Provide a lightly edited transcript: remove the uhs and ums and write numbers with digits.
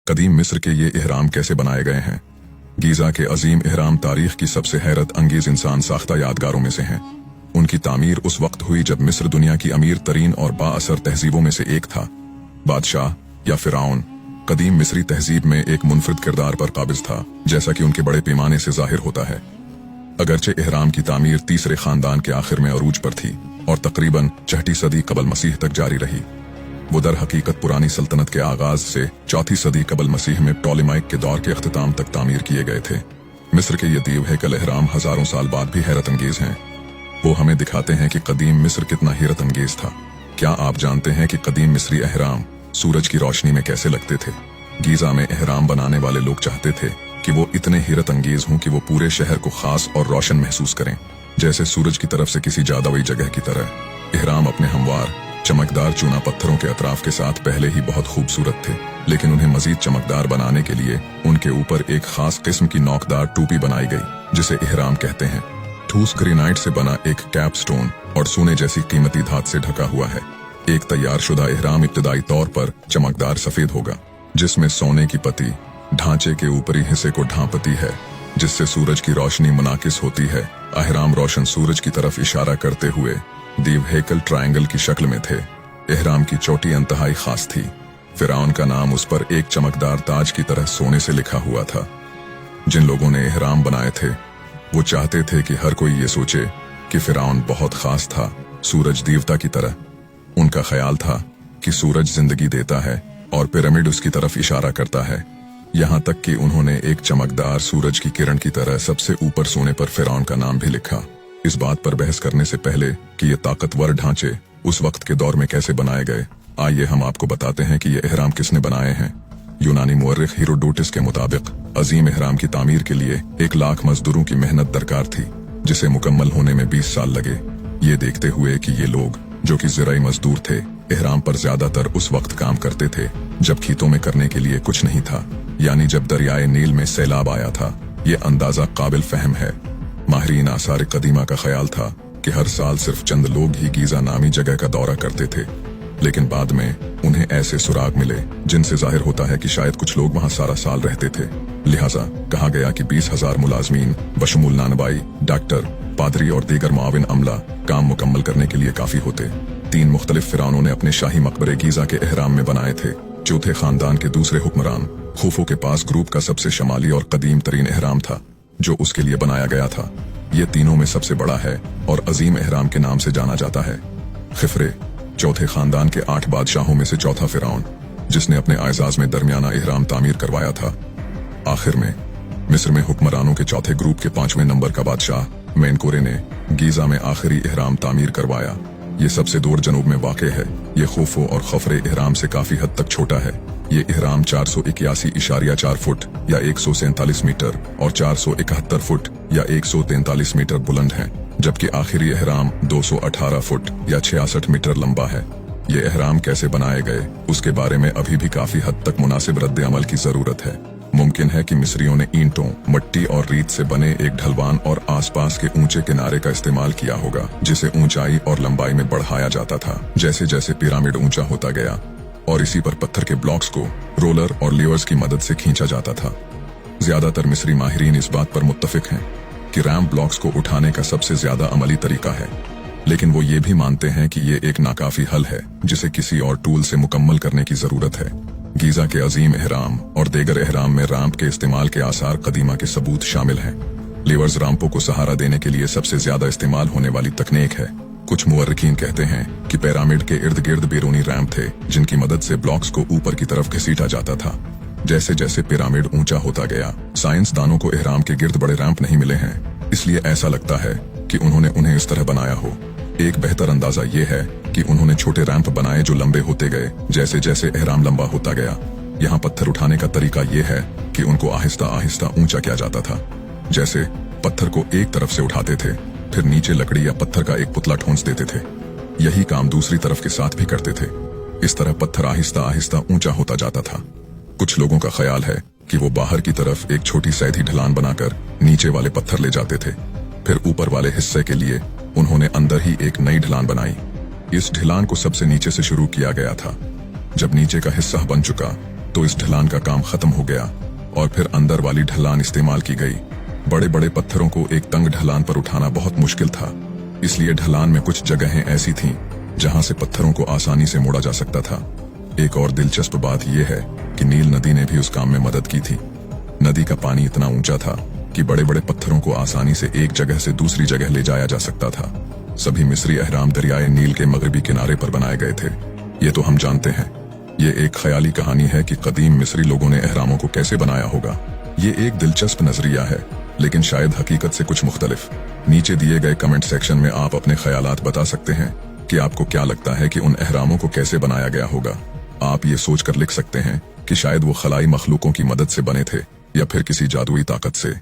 कदीम मिस्र के ये इहराम कैसे बनाए गए हैं। गीजा के अजीम इहराम तारीख की सबसे हैरत अंगेज इंसान साख्ता यादगारों में से हैं। उनकी तामीर उस वक्त हुई जब मिस्र दुनिया की अमीर तरीन और बाअसर तहजीबों में से एक था। बादशाह या फिरौन कदीम मिस्री तहजीब में एक मुनफरिद किरदार पर काबिज था, जैसा कि उनके बड़े पैमाने से जाहिर होता है। अगरचे इहराम की तामीर तीसरे खानदान के आखिर में अरूज पर थी और तकरीबन 6ठी सदी कबल मसीह तक जारी रही। वो दर हकीकत पुरानी सल्तनत के आगाज से 4ठी सदी कबल मसीह में टॉलेमाइक के दौर के अख्तिताम तक तामीर किए गए थे। मिस्र के ये दीव हैकल इहराम हजारों साल बाद भी हैरत अंगेज हैं। वो हमें दिखाते हैं कि कदीम मिस्र कितना हैरत अंगेज था। क्या आप जानते हैं कि कदीम मिस्री इहराम सूरज की रोशनी में कैसे लगते थे। गीजा में इहराम बनाने वाले लोग चाहते थे कि वो इतने हैरत अंगेज हों कि वो पूरे शहर को खास और रोशन महसूस करें, जैसे सूरज की तरफ से किसी जादुई जगह की तरह। इहराम अपने हमवार चमकदार चूना पत्थरों के अतराफ के साथ पहले ही बहुत खूबसूरत थे, लेकिन उन्हें मजीद चमकदार बनाने के लिए उनके ऊपर एक खास किस्म की नोकदार टोपी बनाई गई, जिसे इहराम कहते हैं। ठूस ग्रेनाइट से बना एक कैप स्टोन और सोने जैसी कीमती धात से ढका हुआ है। एक तैयार शुदा इहराम इब्तदाई तौर पर चमकदार सफेद होगा, जिसमें सोने की पत्ती ढांचे के ऊपरी हिस्से को ढांपती है, जिससे सूरज की रोशनी मुनाकिस होती है। इहराम रोशन सूरज की तरफ इशारा करते हुए दीव हैकल ट्रायंगल की शक्ल में थे। इहराम की चोटी इंतहाई खास थी। फिरौन का नाम उस पर एक चमकदार ताज की तरह सोने से लिखा हुआ था। जिन लोगों ने इहराम बनाए थे वो चाहते थे कि हर कोई ये सोचे कि फिरौन बहुत खास था, सूरज देवता की तरह। उनका ख्याल था कि सूरज जिंदगी देता है और पिरामिड उसकी तरफ इशारा करता है। यहाँ तक कि उन्होंने एक चमकदार सूरज की किरण की तरह सबसे ऊपर सोने पर फिरौन का नाम भी लिखा। इस बात पर बहस करने से पहले कि ये ताकतवर ढांचे उस वक्त के दौर में कैसे बनाए गए, आइए हम आपको बताते हैं कि ये इहराम किसने बनाए हैं। यूनानी मुअर्रिख हेरोडोटस के मुताबिक अजीम इहराम की तामीर के लिए 1 लाख मजदूरों की मेहनत दरकार थी, जिसे मुकम्मल होने में 20 साल लगे। ये देखते हुए कि ये लोग जो कि ज़राई मजदूर थे, इहराम पर ज्यादातर उस वक्त काम करते थे जब खेतों में करने के लिए कुछ नहीं था, यानी जब दरियाए नील में सैलाब आया था। ये अंदाजा काबिल फहम है। माहिरीन आसार कदीमा का ख्याल था कि हर साल सिर्फ चंद लोग ही गीजा नामी जगह का दौरा करते थे, लेकिन बाद में उन्हें ऐसे सुराग मिले जिनसे जाहिर होता है कि शायद कुछ लोग वहां सारा साल रहते थे। लिहाजा कहा गया कि 20,000 मुलाजमीन बशमूल नानबाई, डॉक्टर, पादरी और दीगर मुआविन अमला काम मुकम्मल करने के लिए काफी होते। 3 मुख्तलिफ फिरौनों ने अपने शाही मकबरे गीजा के इहराम में बनाए थे। चौथे खानदान के दूसरे हुक्मरान खूफो के पास ग्रुप का सबसे शमाली और कदीम तरीन इहराम था जो उसके लिए बनाया गया था। ये तीनों में सबसे बड़ा है और अजीम इहराम के नाम से जाना जाता है। खिफरे चौथे खानदान के 8 बादशाहों में से चौथा फिरौन, जिसने अपने आइजाज में दरमियाना इहराम तामीर करवाया था। आखिर में मिस्र में हुक्मरानों के चौथे ग्रुप के 5वें नंबर का बादशाह मेनकोरे ने गीजा में आखिरी इहराम तामीर करवाया। ये सबसे दूर जनूब में वाक़ है। ये खूफो और खफरे इहराम से काफी हद तक छोटा है। ये इहराम 481.4 फुट या 147 मीटर और 471 फुट या 143 मीटर बुलंद है, जबकि आखिरी इहराम 218 फुट या 66 मीटर लंबा है। ये इहराम कैसे बनाए गए उसके बारे में अभी भी काफी हद तक मुनासिब रद्द अमल की जरूरत है। मुमकिन है कि मिस्रियों ने ईंटों, मिट्टी और रीत से बने एक ढलवान और आसपास के ऊंचे किनारे का इस्तेमाल किया होगा, जिसे ऊंचाई और लंबाई में बढ़ाया जाता था जैसे जैसे पिरामिड ऊंचा होता गया, और इसी पर पत्थर के ब्लॉक्स को रोलर और लीवर्स की मदद से खींचा जाता था। ज्यादातर मिस्री माहिरीन इस बात पर मुत्तफिक हैं कि रैम्प ब्लॉक्स को उठाने का सबसे ज्यादा अमली तरीका है, लेकिन वो ये भी मानते हैं कि ये एक नाकाफी हल है जिसे किसी और टूल से मुकम्मल करने की जरूरत है। गीजा के अजीम इहराम और देगर इहराम में रैम्प के इस्तेमाल के आसार कदीमा के सबूत शामिल हैं। लीवर्स रैम्पों को सहारा देने के लिए सबसे ज्यादा इस्तेमाल होने वाली तकनीक है। कुछ मुअर्रिखीन कहते हैं कि पिरामिड के इर्द गिर्द बैरूनी रैम्प थे जिनकी मदद से ब्लॉक्स को ऊपर की तरफ घसीटा जाता था। जैसे जैसे पिरामिड ऊंचा होता गया, साइंसदानों को इहराम के गिर्द बड़े रैम्प नहीं मिले हैं, इसलिए ऐसा लगता है कि उन्होंने उन्हें इस तरह बनाया हो। एक बेहतर अंदाजा ये है कि उन्होंने छोटे रैंप बनाए जो लंबे होते गए जैसे जैसे इहराम लंबा होता गया। यहाँ पत्थर उठाने का तरीका ये है कि उनको आहिस्ता आहिस्ता ऊंचा किया जाता था। जैसे पत्थर को एक तरफ से उठाते थे, फिर नीचे लकड़ी या पत्थर का एक पुतला ठोंस देते थे। यही काम दूसरी तरफ के साथ भी करते थे। इस तरह पत्थर आहिस्ता आहिस्ता ऊंचा होता जाता था। कुछ लोगों का ख्याल है कि वो बाहर की तरफ एक छोटी सैधी ढलान बनाकर नीचे वाले पत्थर ले जाते थे, फिर ऊपर वाले हिस्से के लिए उन्होंने अंदर ही एक नई ढलान बनाई। इस ढलान को सबसे नीचे से शुरू किया गया था। जब नीचे का हिस्सा बन चुका तो इस ढलान का काम खत्म हो गया और फिर अंदर वाली ढलान इस्तेमाल की गई। बड़े बड़े पत्थरों को एक तंग ढलान पर उठाना बहुत मुश्किल था, इसलिए ढलान में कुछ जगहें ऐसी थीं जहां से पत्थरों को आसानी से मोड़ा जा सकता था। एक और दिलचस्प बात यह है कि नील नदी ने भी उस काम में मदद की थी। नदी का पानी इतना ऊंचा था कि बड़े बड़े पत्थरों को आसानी से एक जगह से दूसरी जगह ले जाया जा सकता था। सभी मिस्री अहराम दरियाए नील के मगरबी किनारे पर बनाए गए थे। ये तो हम जानते हैं। ये एक ख्याली कहानी है कि कदीम मिस्री लोगों ने अहरामों को कैसे बनाया होगा। ये एक दिलचस्प नजरिया है, लेकिन शायद हकीकत से कुछ मुख्तलिफ। नीचे दिए गए कमेंट सेक्शन में आप अपने ख्यालात बता सकते हैं कि आपको क्या लगता है कि उन अहरामों को कैसे बनाया गया होगा। आप ये सोच कर लिख सकते हैं कि शायद वो खलाई मखलूकों की मदद से बने थे या फिर किसी जादुई ताकत से।